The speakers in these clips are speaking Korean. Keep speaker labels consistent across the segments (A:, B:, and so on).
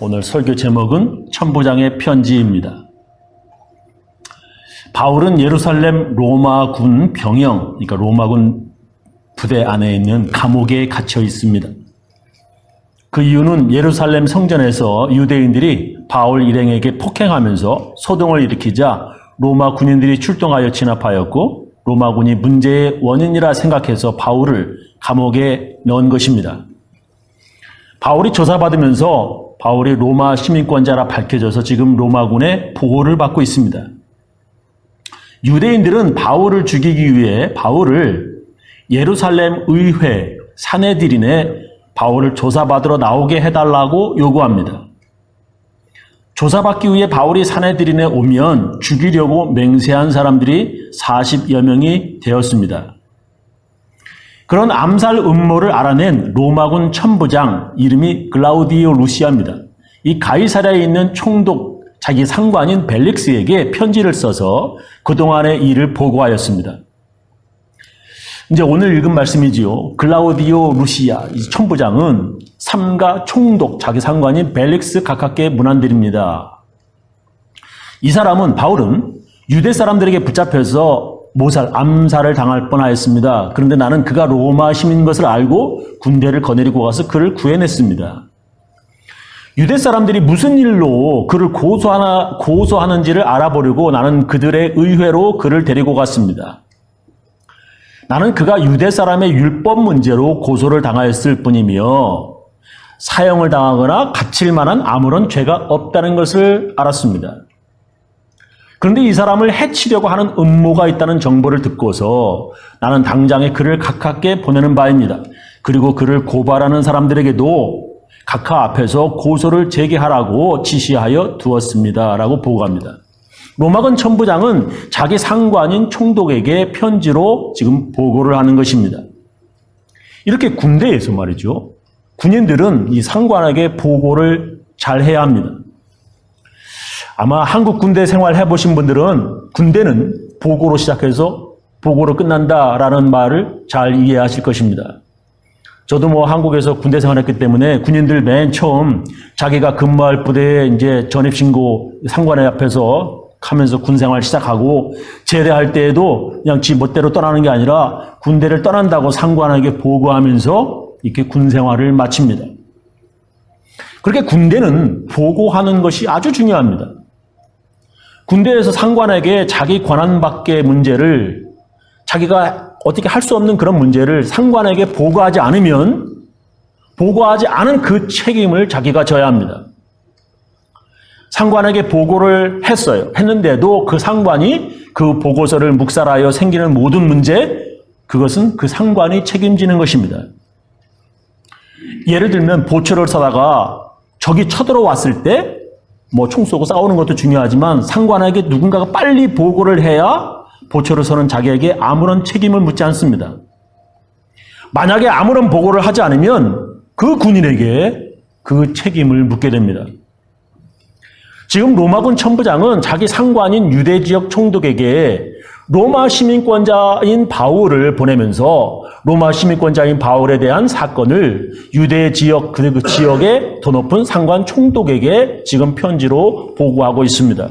A: 오늘 설교 제목은 천부장의 편지입니다. 바울은 예루살렘 로마군 병영, 그러니까 로마군 부대 안에 있는 감옥에 갇혀 있습니다. 그 이유는 예루살렘 성전에서 유대인들이 바울 일행에게 폭행하면서 소동을 일으키자 로마 군인들이 출동하여 진압하였고 로마군이 문제의 원인이라 생각해서 바울을 감옥에 넣은 것입니다. 바울이 조사받으면서 바울이 로마 시민권자라 밝혀져서 지금 로마군의 보호를 받고 있습니다. 유대인들은 바울을 죽이기 위해 바울을 예루살렘 의회 사네드린에 바울을 조사받으러 나오게 해달라고 요구합니다. 조사받기 위해 바울이 사네드린에 오면 죽이려고 맹세한 사람들이 40여 명이 되었습니다. 그런 암살 음모를 알아낸 로마군 천부장 이름이 글라우디오 루시아입니다. 이 가이사랴에 있는 총독 자기 상관인 벨릭스에게 편지를 써서 그동안의 일을 보고하였습니다. 이제 오늘 읽은 말씀이지요. 글라우디오 루시아 이 천부장은 삼가 총독 자기 상관인 벨릭스 각하께 문안드립니다. 이 사람은 바울은 유대 사람들에게 붙잡혀서 암살을 당할 뻔하였습니다. 그런데 나는 그가 로마 시민인 것을 알고 군대를 거느리고 가서 그를 구해냈습니다. 유대 사람들이 무슨 일로 그를 고소하는지를 알아보려고 나는 그들의 의회로 그를 데리고 갔습니다. 나는 그가 유대 사람의 율법 문제로 고소를 당하였을 뿐이며 사형을 당하거나 갇힐 만한 아무런 죄가 없다는 것을 알았습니다. 그런데 이 사람을 해치려고 하는 음모가 있다는 정보를 듣고서 나는 당장에 그를 각하께 보내는 바입니다. 그리고 그를 고발하는 사람들에게도 각하 앞에서 고소를 제기하라고 지시하여 두었습니다. 라고 보고합니다. 로마군 천부장은 자기 상관인 총독에게 편지로 지금 보고를 하는 것입니다. 이렇게 군대에서 말이죠. 군인들은 이 상관에게 보고를 잘 해야 합니다. 아마 한국 군대 생활 해보신 분들은 군대는 보고로 시작해서 보고로 끝난다라는 말을 잘 이해하실 것입니다. 저도 한국에서 군대 생활했기 때문에 군인들 맨 처음 자기가 근무할 부대에 이제 전입신고 상관의 앞에서 하면서 군 생활 시작하고 제대할 때에도 그냥 지 멋대로 떠나는 게 아니라 군대를 떠난다고 상관에게 보고하면서 이렇게 군 생활을 마칩니다. 그렇게 군대는 보고하는 것이 아주 중요합니다. 군대에서 상관에게 자기 권한 밖의 문제를 자기가 어떻게 할 수 없는 그런 문제를 상관에게 보고하지 않으면 보고하지 않은 그 책임을 자기가 져야 합니다. 상관에게 보고를 했는데도 그 상관이 그 보고서를 묵살하여 생기는 모든 문제, 그것은 그 상관이 책임지는 것입니다. 예를 들면 보초를 서다가 적이 쳐들어왔을 때 총 쏘고 싸우는 것도 중요하지만 상관에게 누군가가 빨리 보고를 해야 보초를 서는 자기에게 아무런 책임을 묻지 않습니다. 만약에 아무런 보고를 하지 않으면 그 군인에게 그 책임을 묻게 됩니다. 지금 로마군 천부장은 자기 상관인 유대 지역 총독에게 로마 시민권자인 바울을 보내면서 로마 시민권자인 바울에 대한 사건을 유대 지역 그 지역의 더 높은 상관 총독에게 지금 편지로 보고하고 있습니다.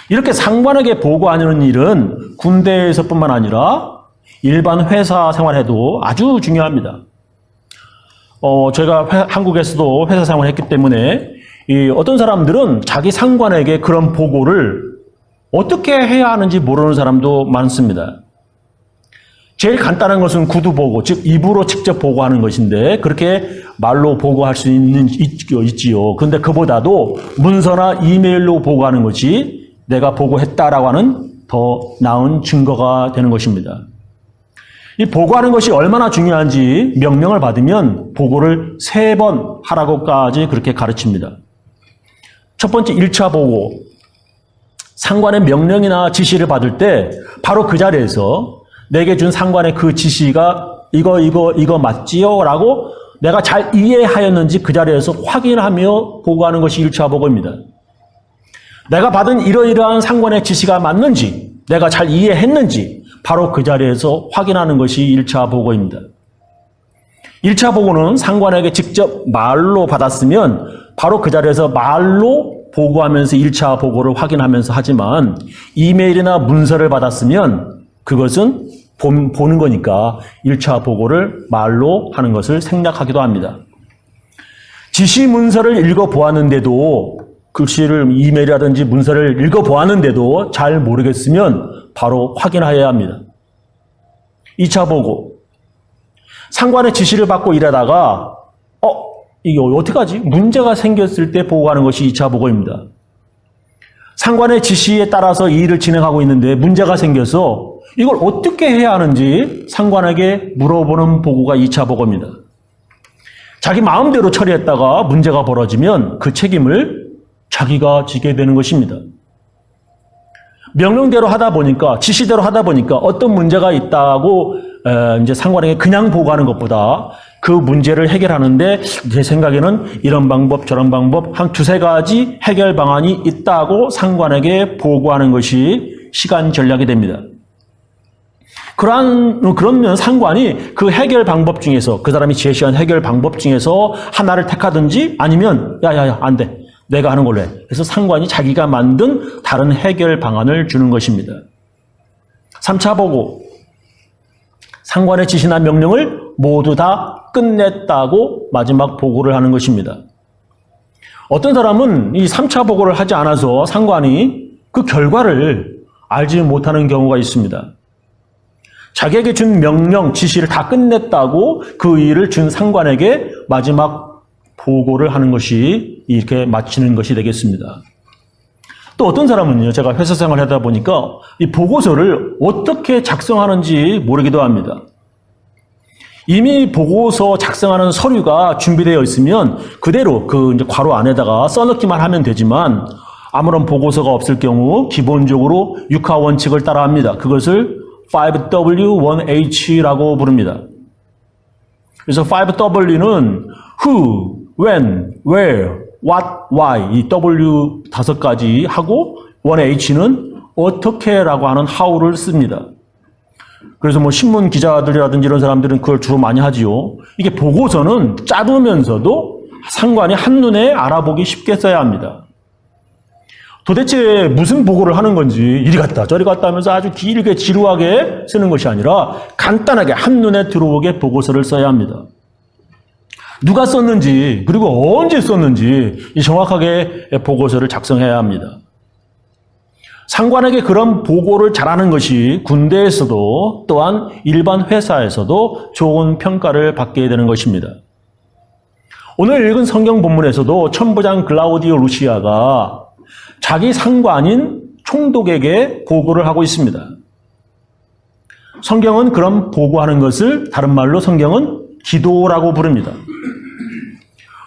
A: 이렇게 상관에게 보고하는 일은 군대에서뿐만 아니라 일반 회사 생활에도 아주 중요합니다. 제가 한국에서도 회사 생활을 했기 때문에 어떤 사람들은 자기 상관에게 그런 보고를 어떻게 해야 하는지 모르는 사람도 많습니다. 제일 간단한 것은 구두 보고, 즉 입으로 직접 보고하는 것인데 그렇게 말로 보고할 수 있지요. 그런데 그보다도 문서나 이메일로 보고하는 것이 내가 보고했다라고 하는 더 나은 증거가 되는 것입니다. 이 보고하는 것이 얼마나 중요한지 명령을 받으면 보고를 3번 하라고까지 그렇게 가르칩니다. 첫 번째 1차 보고, 상관의 명령이나 지시를 받을 때 바로 그 자리에서 내게 준 상관의 그 지시가 이거 맞지요? 라고 내가 잘 이해하였는지 그 자리에서 확인하며 보고하는 것이 1차 보고입니다. 내가 받은 이러이러한 상관의 지시가 맞는지, 내가 잘 이해했는지 바로 그 자리에서 확인하는 것이 1차 보고입니다. 1차 보고는 상관에게 직접 말로 받았으면 바로 그 자리에서 말로 보고하면서 1차 보고를 확인하면서 하지만 이메일이나 문서를 받았으면 그것은 보는 거니까 1차 보고를 말로 하는 것을 생략하기도 합니다. 지시 문서를 읽어보았는데도 글씨를 이메일이라든지 문서를 읽어보았는데도 잘 모르겠으면 바로 확인하여야 합니다. 2차 보고. 상관의 지시를 받고 일하다가 이게 어떡하지? 문제가 생겼을 때 보고하는 것이 2차 보고입니다. 상관의 지시에 따라서 이 일을 진행하고 있는데 문제가 생겨서 이걸 어떻게 해야 하는지 상관에게 물어보는 보고가 2차 보고입니다. 자기 마음대로 처리했다가 문제가 벌어지면 그 책임을 자기가 지게 되는 것입니다. 명령대로 하다 보니까, 지시대로 하다 보니까 어떤 문제가 있다고 이제 상관에게 그냥 보고하는 것보다 그 문제를 해결하는데 제 생각에는 이런 방법 저런 방법 한 두세 가지 해결 방안이 있다고 상관에게 보고하는 것이 시간 전략이 됩니다. 그러면 상관이 그 해결 방법 중에서 그 사람이 제시한 해결 방법 중에서 하나를 택하든지 아니면 야야야 안 돼. 내가 하는 걸로 해. 그래서 상관이 자기가 만든 다른 해결 방안을 주는 것입니다. 3차 보고. 상관의 지시나 명령을 모두 다 끝냈다고 마지막 보고를 하는 것입니다. 어떤 사람은 이 3차 보고를 하지 않아서 상관이 그 결과를 알지 못하는 경우가 있습니다. 자기에게 준 명령, 지시를 다 끝냈다고 그 일을 준 상관에게 마지막 보고를 하는 것이 이렇게 마치는 것이 되겠습니다. 또 어떤 사람은요, 제가 회사 생활을 하다 보니까 이 보고서를 어떻게 작성하는지 모르기도 합니다. 이미 보고서 작성하는 서류가 준비되어 있으면 그대로 그 이제 괄호 안에다가 써넣기만 하면 되지만 아무런 보고서가 없을 경우 기본적으로 6하 원칙을 따라합니다. 그것을 5W1H라고 부릅니다. 그래서 5W는 who, when, where, what, why 이 W 5가지 하고 1H는 어떻게라고 하는 how를 씁니다. 그래서 뭐 신문 기자들이라든지 이런 사람들은 그걸 주로 많이 하지요. 이게 보고서는 짧으면서도 상관이 한눈에 알아보기 쉽게 써야 합니다. 도대체 무슨 보고를 하는 건지 이리 갔다 저리 갔다 하면서 아주 길게 지루하게 쓰는 것이 아니라 간단하게 한눈에 들어오게 보고서를 써야 합니다. 누가 썼는지 그리고 언제 썼는지 정확하게 보고서를 작성해야 합니다. 상관에게 그런 보고를 잘하는 것이 군대에서도 또한 일반 회사에서도 좋은 평가를 받게 되는 것입니다. 오늘 읽은 성경 본문에서도 천부장 글라우디오 루시아가 자기 상관인 총독에게 보고를 하고 있습니다. 성경은 그런 보고하는 것을 다른 말로 성경은 기도라고 부릅니다.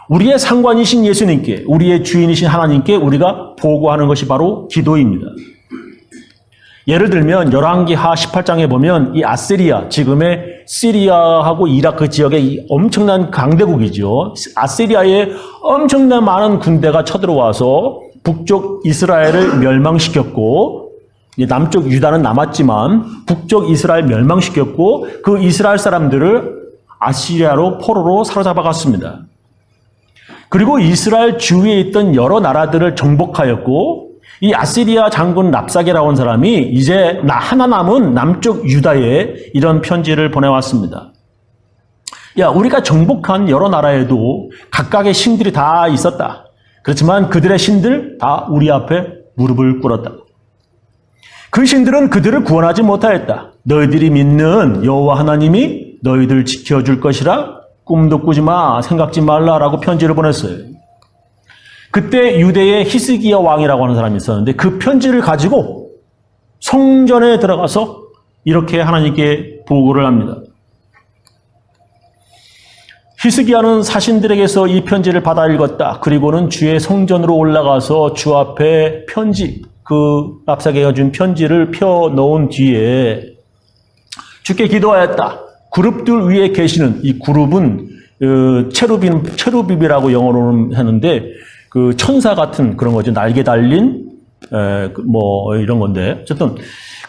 A: 우리의 상관이신 예수님께, 우리의 주인이신 하나님께 우리가 보고하는 것이 바로 기도입니다. 예를 들면 열왕기하 18장에 보면 이 아시리아, 지금의 시리아하고 이라크 지역의 이 엄청난 강대국이죠. 아시리아에 엄청난 많은 군대가 쳐들어와서 북쪽 이스라엘을 멸망시켰고 남쪽 유다는 남았지만 북쪽 이스라엘 멸망시켰고 그 이스라엘 사람들을 아시리아로 포로로 사로잡아갔습니다. 그리고 이스라엘 주위에 있던 여러 나라들을 정복하였고 이 아시리아 장군 랍사게라고 하는 사람이 이제 하나 남은 남쪽 유다에 이런 편지를 보내왔습니다. 야, 우리가 정복한 여러 나라에도 각각의 신들이 다 있었다. 그렇지만 그들의 신들 다 우리 앞에 무릎을 꿇었다. 그 신들은 그들을 구원하지 못하였다. 너희들이 믿는 여호와 하나님이 너희들 지켜줄 것이라 꿈도 꾸지 마, 생각지 말라라고 편지를 보냈어요. 그때 유대의 히스기야 왕이라고 하는 사람이 있었는데 그 편지를 가지고 성전에 들어가서 이렇게 하나님께 보고를 합니다. 히스기야는 사신들에게서 이 편지를 받아 읽었다. 그리고는 주의 성전으로 올라가서 주 앞에 편지, 그 랍사게가 준 편지를 펴 놓은 뒤에 주께 기도하였다. 그룹들 위에 계시는 이 그룹은 체루빔이라고 영어로는 하는데 그 천사 같은 그런 거죠. 날개 달린 뭐 이런 건데 어쨌든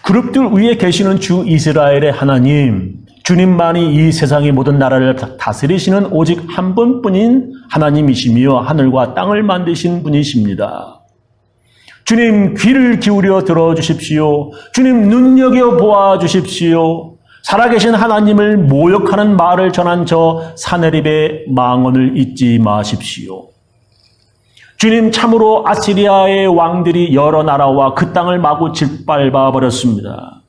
A: 그룹들 위에 계시는 주 이스라엘의 하나님, 주님만이 이 세상의 모든 나라를 다스리시는 오직 한 분뿐인 하나님이시며 하늘과 땅을 만드신 분이십니다. 주님 귀를 기울여 들어주십시오. 주님 눈여겨보아 주십시오. 살아계신 하나님을 모욕하는 말을 전한 저 사내립의 망언을 잊지 마십시오. 주님 참으로 아시리아의 왕들이 여러 나라와 그 땅을 마구 짓밟아 버렸습니다.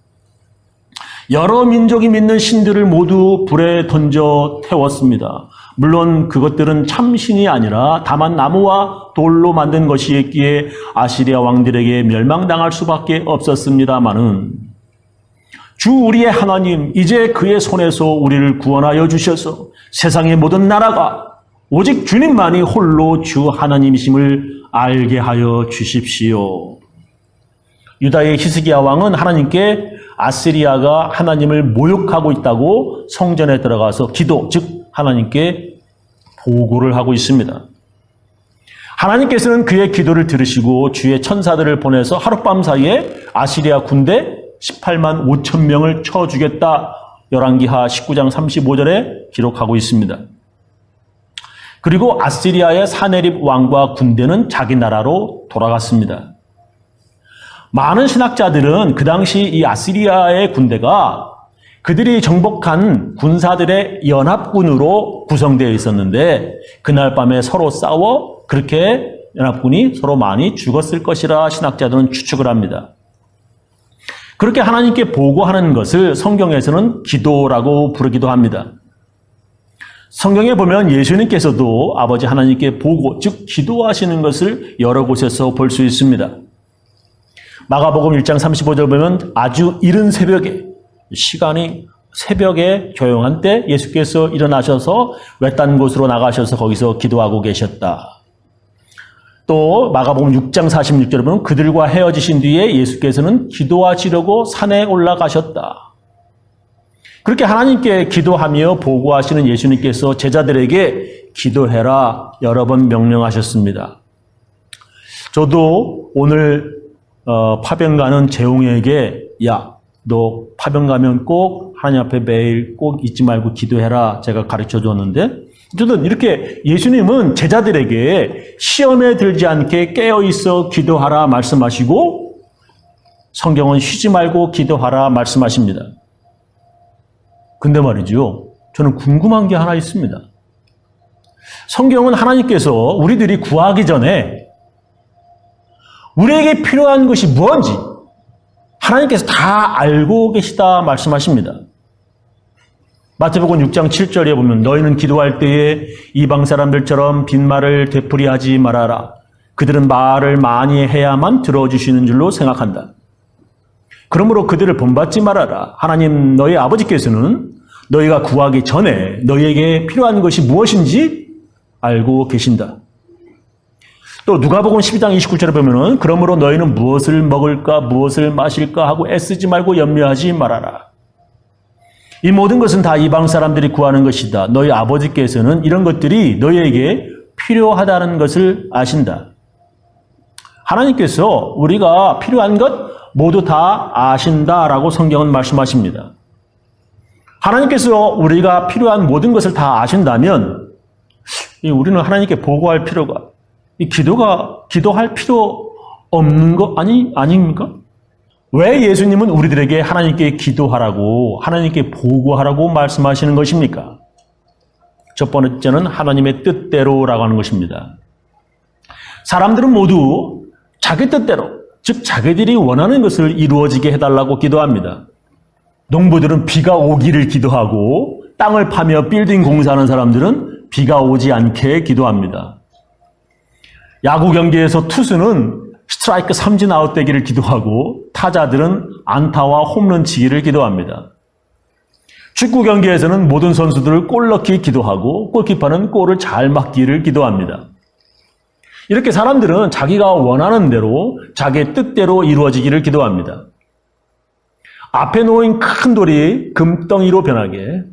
A: 여러 민족이 믿는 신들을 모두 불에 던져 태웠습니다. 물론 그것들은 참신이 아니라 다만 나무와 돌로 만든 것이었기에 아시리아 왕들에게 멸망당할 수밖에 없었습니다마는 주 우리의 하나님 이제 그의 손에서 우리를 구원하여 주셔서 세상의 모든 나라가 오직 주님만이 홀로 주 하나님이심을 알게 하여 주십시오. 유다의 히스기야 왕은 하나님께 아시리아가 하나님을 모욕하고 있다고 성전에 들어가서 기도, 즉 하나님께 보고를 하고 있습니다. 하나님께서는 그의 기도를 들으시고 주의 천사들을 보내서 하룻밤 사이에 아시리아 군대 18만 5천 명을 쳐 죽였다. 열왕기하 19장 35절에 기록하고 있습니다. 그리고 아시리아의 사네립 왕과 군대는 자기 나라로 돌아갔습니다. 많은 신학자들은 그 당시 이 아시리아의 군대가 그들이 정복한 군사들의 연합군으로 구성되어 있었는데 그날 밤에 서로 싸워 그렇게 연합군이 서로 많이 죽었을 것이라 신학자들은 추측을 합니다. 그렇게 하나님께 보고하는 것을 성경에서는 기도라고 부르기도 합니다. 성경에 보면 예수님께서도 아버지 하나님께 보고, 즉 기도하시는 것을 여러 곳에서 볼 수 있습니다. 마가복음 1장 35절 보면 아주 이른 새벽에, 시간이 새벽에 조용한 때 예수께서 일어나셔서 외딴 곳으로 나가셔서 거기서 기도하고 계셨다. 또 마가복음 6장 46절에 보면 그들과 헤어지신 뒤에 예수께서는 기도하시려고 산에 올라가셨다. 그렇게 하나님께 기도하며 보고하시는 예수님께서 제자들에게 기도해라 여러 번 명령하셨습니다. 저도 오늘 파병 가는 재홍에게 야, 너 파병 가면 꼭 하나님 앞에 매일 꼭 잊지 말고 기도해라 제가 가르쳐 줬는데 어쨌든 이렇게 예수님은 제자들에게 시험에 들지 않게 깨어있어 기도하라 말씀하시고 성경은 쉬지 말고 기도하라 말씀하십니다. 근데 말이죠. 저는 궁금한 게 하나 있습니다. 성경은 하나님께서 우리들이 구하기 전에 우리에게 필요한 것이 무엇인지 하나님께서 다 알고 계시다 말씀하십니다. 마태복음 6장 7절에 보면 너희는 기도할 때에 이방 사람들처럼 빈말을 되풀이하지 말아라. 그들은 말을 많이 해야만 들어주시는 줄로 생각한다. 그러므로 그들을 본받지 말아라. 하나님 너희 아버지께서는 너희가 구하기 전에 너희에게 필요한 것이 무엇인지 알고 계신다. 또 누가복음 12장 29절에 보면은 그러므로 너희는 무엇을 먹을까 무엇을 마실까 하고 애쓰지 말고 염려하지 말아라. 이 모든 것은 다 이방 사람들이 구하는 것이다. 너희 아버지께서는 이런 것들이 너희에게 필요하다는 것을 아신다. 하나님께서 우리가 필요한 것 모두 다 아신다라고 성경은 말씀하십니다. 하나님께서 우리가 필요한 모든 것을 다 아신다면 우리는 하나님께 보고할 필요가 기도할 필요 없는 거 아닙니까? 왜 예수님은 우리들에게 하나님께 기도하라고 하나님께 보고하라고 말씀하시는 것입니까? 첫 번째는 하나님의 뜻대로라고 하는 것입니다. 사람들은 모두 자기 뜻대로 즉 자기들이 원하는 것을 이루어지게 해달라고 기도합니다. 농부들은 비가 오기를 기도하고 땅을 파며 빌딩 공사하는 사람들은 비가 오지 않게 기도합니다. 야구 경기에서 투수는 스트라이크 삼진 아웃 되기를 기도하고 타자들은 안타와 홈런 치기를 기도합니다. 축구 경기에서는 모든 선수들을 골 넣기 기도하고 골키퍼는 골을 잘 막기를 기도합니다. 이렇게 사람들은 자기가 원하는 대로 자기의 뜻대로 이루어지기를 기도합니다. 앞에 놓인 큰 돌이 금덩이로 변하게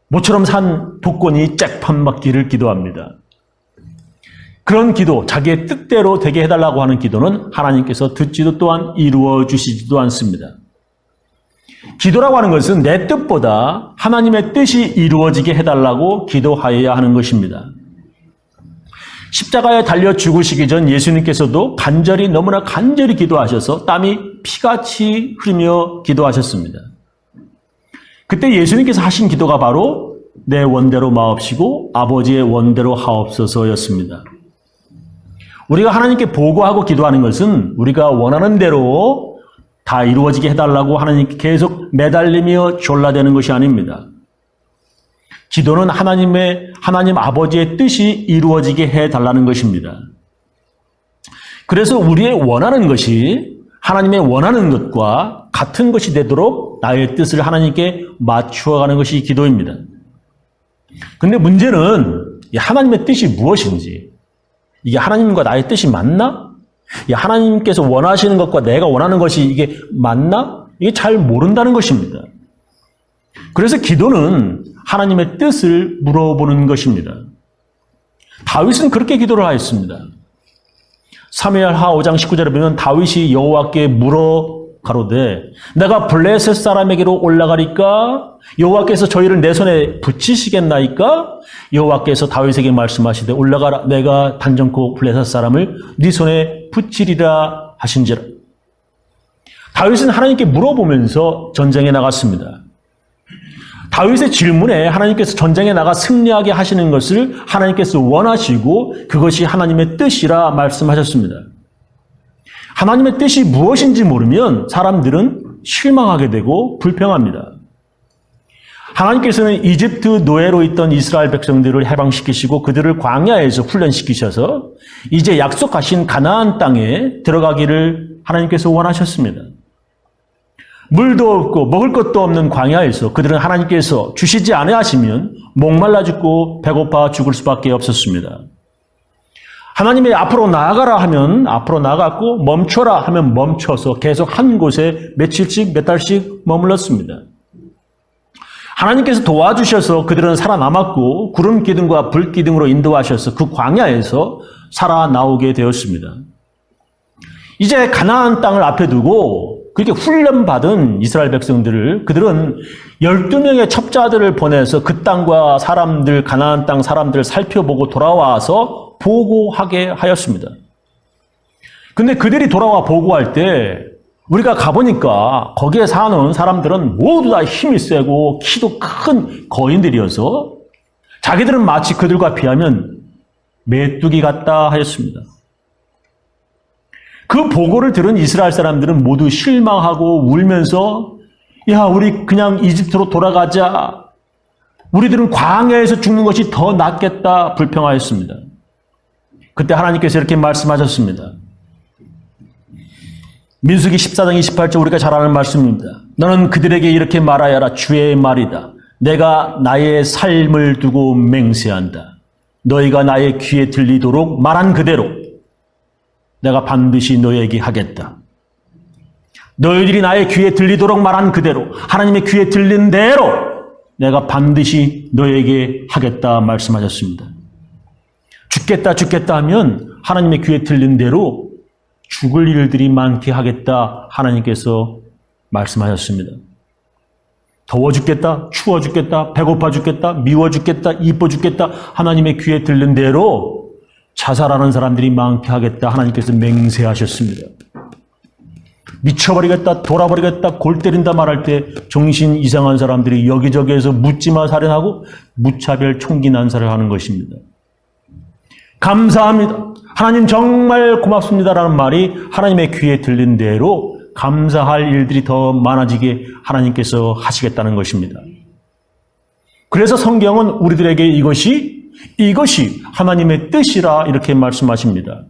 A: 모처럼 산 독곤이 잭팟 맞기를 기도합니다. 그런 기도, 자기의 뜻대로 되게 해달라고 하는 기도는 하나님께서 듣지도 또한 이루어 주시지도 않습니다. 기도라고 하는 것은 내 뜻보다 하나님의 뜻이 이루어지게 해달라고 기도하여야 하는 것입니다. 십자가에 달려 죽으시기 전 예수님께서도 너무나 간절히 기도하셔서 땀이 피같이 흐르며 기도하셨습니다. 그때 예수님께서 하신 기도가 바로 내 원대로 마옵시고 아버지의 원대로 하옵소서였습니다. 우리가 하나님께 보고하고 기도하는 것은 우리가 원하는 대로 다 이루어지게 해달라고 하나님께 계속 매달리며 졸라대는 것이 아닙니다. 기도는 하나님 아버지의 뜻이 이루어지게 해달라는 것입니다. 그래서 우리의 원하는 것이 하나님의 원하는 것과 같은 것이 되도록 나의 뜻을 하나님께 맞추어가는 것이 기도입니다. 그런데 문제는 하나님의 뜻이 무엇인지, 이게 하나님과 나의 뜻이 맞나? 하나님께서 원하시는 것과 내가 원하는 것이 이게 맞나? 이게 잘 모른다는 것입니다. 그래서 기도는 하나님의 뜻을 물어보는 것입니다. 다윗은 그렇게 기도를 하였습니다. 사무엘하 5장 19절에 보면 다윗이 여호와께 물어 가로되 내가 블레셋 사람에게로 올라가리까? 여호와께서 저희를 내 손에 붙이시겠나이까? 여호와께서 다윗에게 말씀하시되 올라가라, 내가 단정코 블레셋 사람을 네 손에 붙이리라 하신지라. 다윗은 하나님께 물어보면서 전쟁에 나갔습니다. 다윗의 질문에 하나님께서 전쟁에 나가 승리하게 하시는 것을 하나님께서 원하시고 그것이 하나님의 뜻이라 말씀하셨습니다. 하나님의 뜻이 무엇인지 모르면 사람들은 실망하게 되고 불평합니다. 하나님께서는 이집트 노예로 있던 이스라엘 백성들을 해방시키시고 그들을 광야에서 훈련시키셔서 이제 약속하신 가나안 땅에 들어가기를 하나님께서 원하셨습니다. 물도 없고 먹을 것도 없는 광야에서 그들은 하나님께서 주시지 아니하시면 목말라 죽고 배고파 죽을 수밖에 없었습니다. 하나님이 앞으로 나아가라 하면 앞으로 나아갔고 멈춰라 하면 멈춰서 계속 한 곳에 며칠씩 몇 달씩 머물렀습니다. 하나님께서 도와주셔서 그들은 살아남았고 구름 기둥과 불 기둥으로 인도하셔서 그 광야에서 살아나오게 되었습니다. 이제 가나안 땅을 앞에 두고 그렇게 훈련받은 이스라엘 백성들을 그들은 12명의 첩자들을 보내서 그 땅과 사람들, 가나안 땅 사람들을 살펴보고 돌아와서 보고하게 하였습니다. 근데 그들이 돌아와 보고할 때 우리가 가보니까 거기에 사는 사람들은 모두 다 힘이 세고 키도 큰 거인들이어서 자기들은 마치 그들과 비하면 메뚜기 같다 하였습니다. 그 보고를 들은 이스라엘 사람들은 모두 실망하고 울면서 우리 그냥 이집트로 돌아가자. 우리들은 광야에서 죽는 것이 더 낫겠다 불평하였습니다. 그때 하나님께서 이렇게 말씀하셨습니다. 민수기 14장 28절 우리가 잘 아는 말씀입니다. 너는 그들에게 이렇게 말하여라. 주의 말이다. 내가 나의 삶을 두고 맹세한다. 너희가 나의 귀에 들리도록 말한 그대로 내가 반드시 너희에게 하겠다. 너희들이 나의 귀에 들리도록 말한 그대로 하나님의 귀에 들린 대로 내가 반드시 너희에게 하겠다 말씀하셨습니다. 죽겠다 하면 하나님의 귀에 들린 대로 죽을 일들이 많게 하겠다 하나님께서 말씀하셨습니다. 더워 죽겠다, 추워 죽겠다, 배고파 죽겠다, 미워 죽겠다, 이뻐 죽겠다 하나님의 귀에 들린 대로 자살하는 사람들이 많게 하겠다 하나님께서 맹세하셨습니다. 미쳐버리겠다, 돌아버리겠다, 골 때린다 말할 때 정신 이상한 사람들이 여기저기에서 묻지마 살인하고 무차별 총기 난사를 하는 것입니다. 감사합니다. 하나님 정말 고맙습니다라는 말이 하나님의 귀에 들린 대로 감사할 일들이 더 많아지게 하나님께서 하시겠다는 것입니다. 그래서 성경은 우리들에게 이것이 하나님의 뜻이라 이렇게 말씀하십니다.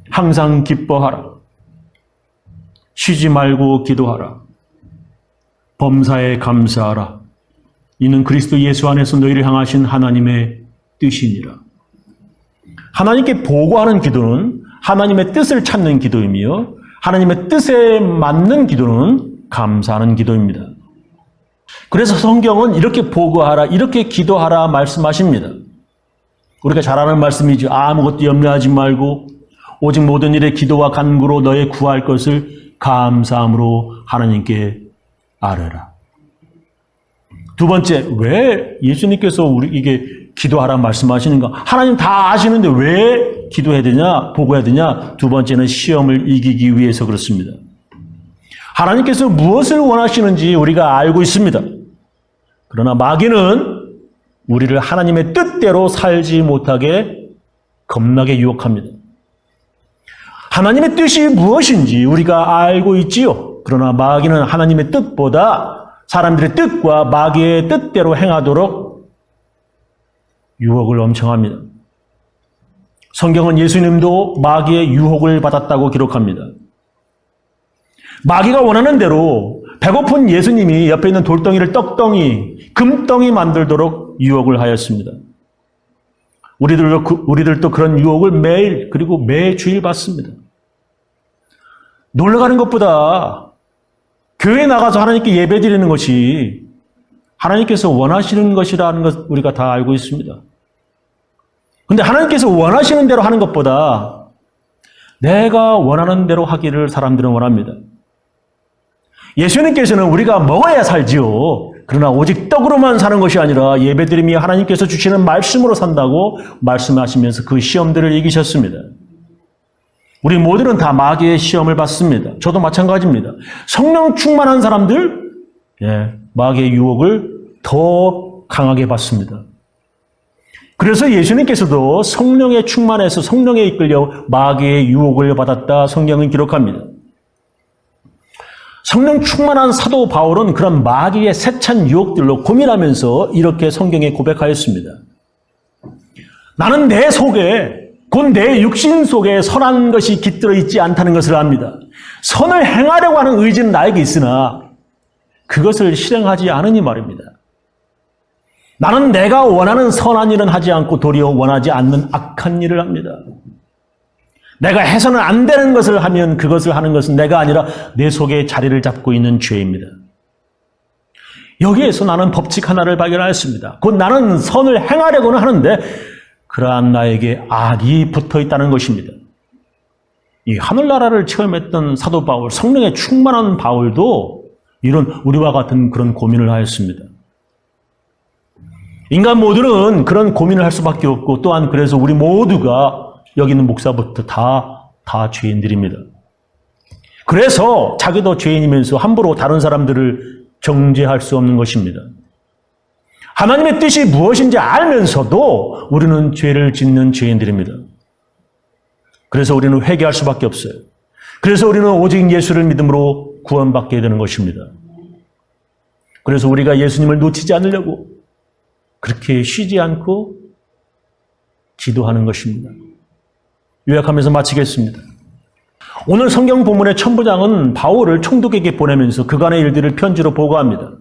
A: 항상 기뻐하라. 쉬지 말고 기도하라. 범사에 감사하라. 이는 그리스도 예수 안에서 너희를 향하신 하나님의 뜻이니라. 하나님께 보고하는 기도는 하나님의 뜻을 찾는 기도이며 하나님의 뜻에 맞는 기도는 감사하는 기도입니다. 그래서 성경은 이렇게 보고하라, 이렇게 기도하라 말씀하십니다. 우리가 잘 아는 말씀이죠. 아무것도 염려하지 말고 오직 모든 일에 기도와 간구로 너의 구할 것을 감사함으로 하나님께 아뢰라. 두 번째, 왜 예수님께서 우리에게 기도하라 말씀하시는가? 하나님 다 아시는데 왜 기도해야 되냐? 보고해야 되냐? 두 번째는 시험을 이기기 위해서 그렇습니다. 하나님께서 무엇을 원하시는지 우리가 알고 있습니다. 그러나 마귀는 우리를 하나님의 뜻대로 살지 못하게 겁나게 유혹합니다. 하나님의 뜻이 무엇인지 우리가 알고 있지요. 그러나 마귀는 하나님의 뜻보다 사람들의 뜻과 마귀의 뜻대로 행하도록 유혹을 엄청 합니다. 성경은 예수님도 마귀의 유혹을 받았다고 기록합니다. 마귀가 원하는 대로 배고픈 예수님이 옆에 있는 돌덩이를 떡덩이, 금덩이 만들도록 유혹을 하였습니다. 우리들도 그런 유혹을 매일 그리고 매주일 받습니다. 놀러가는 것보다 교회에 나가서 하나님께 예배드리는 것이 하나님께서 원하시는 것이라는 것 우리가 다 알고 있습니다. 그런데 하나님께서 원하시는 대로 하는 것보다 내가 원하는 대로 하기를 사람들은 원합니다. 예수님께서는 우리가 먹어야 살지요. 그러나 오직 떡으로만 사는 것이 아니라 예배드림이 하나님께서 주시는 말씀으로 산다고 말씀하시면서 그 시험들을 이기셨습니다. 우리 모두는 다 마귀의 시험을 받습니다. 저도 마찬가지입니다. 성령 충만한 사람들, 마귀의 유혹을 더 강하게 받습니다. 그래서 예수님께서도 성령에 충만해서 성령에 이끌려 마귀의 유혹을 받았다 성경은 기록합니다. 성령 충만한 사도 바울은 그런 마귀의 세찬 유혹들로 고민하면서 이렇게 성경에 고백하였습니다. 나는 내 속에 곧 내 육신 속에 선한 것이 깃들어 있지 않다는 것을 압니다. 선을 행하려고 하는 의지는 나에게 있으나 그것을 실행하지 않으니 말입니다. 나는 내가 원하는 선한 일은 하지 않고 도리어 원하지 않는 악한 일을 합니다. 내가 해서는 안 되는 것을 하면 그것을 하는 것은 내가 아니라 내 속에 자리를 잡고 있는 죄입니다. 여기에서 나는 법칙 하나를 발견하였습니다. 곧 나는 선을 행하려고는 하는데 그러한 나에게 악이 붙어 있다는 것입니다. 이 하늘나라를 체험했던 사도 바울, 성령에 충만한 바울도 이런 우리와 같은 그런 고민을 하였습니다. 인간 모두는 그런 고민을 할 수밖에 없고 또한 그래서 우리 모두가 여기 있는 목사부터 다 죄인들입니다. 그래서 자기도 죄인이면서 함부로 다른 사람들을 정죄할 수 없는 것입니다. 하나님의 뜻이 무엇인지 알면서도 우리는 죄를 짓는 죄인들입니다. 그래서 우리는 회개할 수밖에 없어요. 그래서 우리는 오직 예수를 믿음으로 구원받게 되는 것입니다. 그래서 우리가 예수님을 놓치지 않으려고 그렇게 쉬지 않고 기도하는 것입니다. 요약하면서 마치겠습니다. 오늘 성경 본문의 천부장은 바울을 총독에게 보내면서 그간의 일들을 편지로 보고합니다.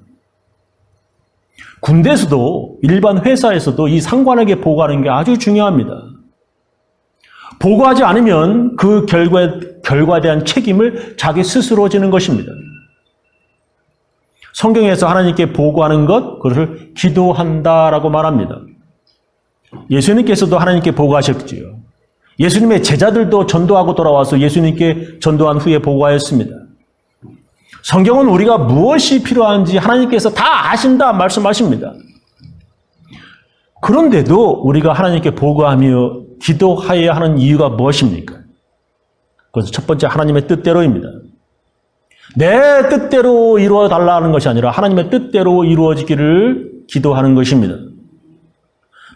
A: 군대에서도 일반 회사에서도 이 상관에게 보고하는 게 아주 중요합니다. 보고하지 않으면 그 결과에 대한 책임을 자기 스스로 지는 것입니다. 성경에서 하나님께 보고하는 것, 그것을 기도한다라고 말합니다. 예수님께서도 하나님께 보고하셨지요. 예수님의 제자들도 전도하고 돌아와서 예수님께 전도한 후에 보고하였습니다. 성경은 우리가 무엇이 필요한지 하나님께서 다 아신다 말씀하십니다. 그런데도 우리가 하나님께 보고하며 기도하여야 하는 이유가 무엇입니까? 그것은 첫 번째 하나님의 뜻대로입니다. 내 뜻대로 이루어 달라는 것이 아니라 하나님의 뜻대로 이루어지기를 기도하는 것입니다.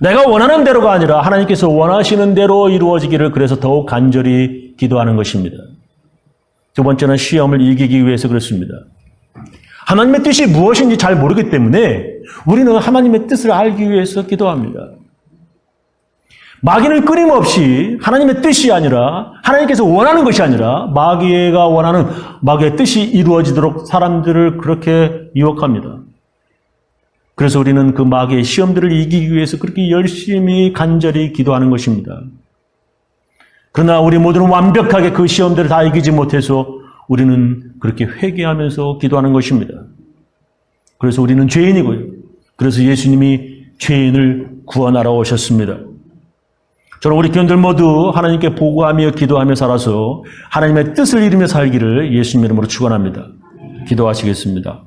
A: 내가 원하는 대로가 아니라 하나님께서 원하시는 대로 이루어지기를 그래서 더욱 간절히 기도하는 것입니다. 두 번째는 시험을 이기기 위해서 그렇습니다. 하나님의 뜻이 무엇인지 잘 모르기 때문에 우리는 하나님의 뜻을 알기 위해서 기도합니다. 마귀는 끊임없이 하나님의 뜻이 아니라 하나님께서 원하는 것이 아니라 마귀가 원하는 마귀의 뜻이 이루어지도록 사람들을 그렇게 유혹합니다. 그래서 우리는 그 마귀의 시험들을 이기기 위해서 그렇게 열심히 간절히 기도하는 것입니다. 그러나 우리 모두는 완벽하게 그 시험들을 다 이기지 못해서 우리는 그렇게 회개하면서 기도하는 것입니다. 그래서 우리는 죄인이고요. 그래서 예수님이 죄인을 구원하러 오셨습니다. 저는 우리 교인들 모두 하나님께 보고하며 기도하며 살아서 하나님의 뜻을 이루며 살기를 예수님 이름으로 축원합니다. 기도하시겠습니다.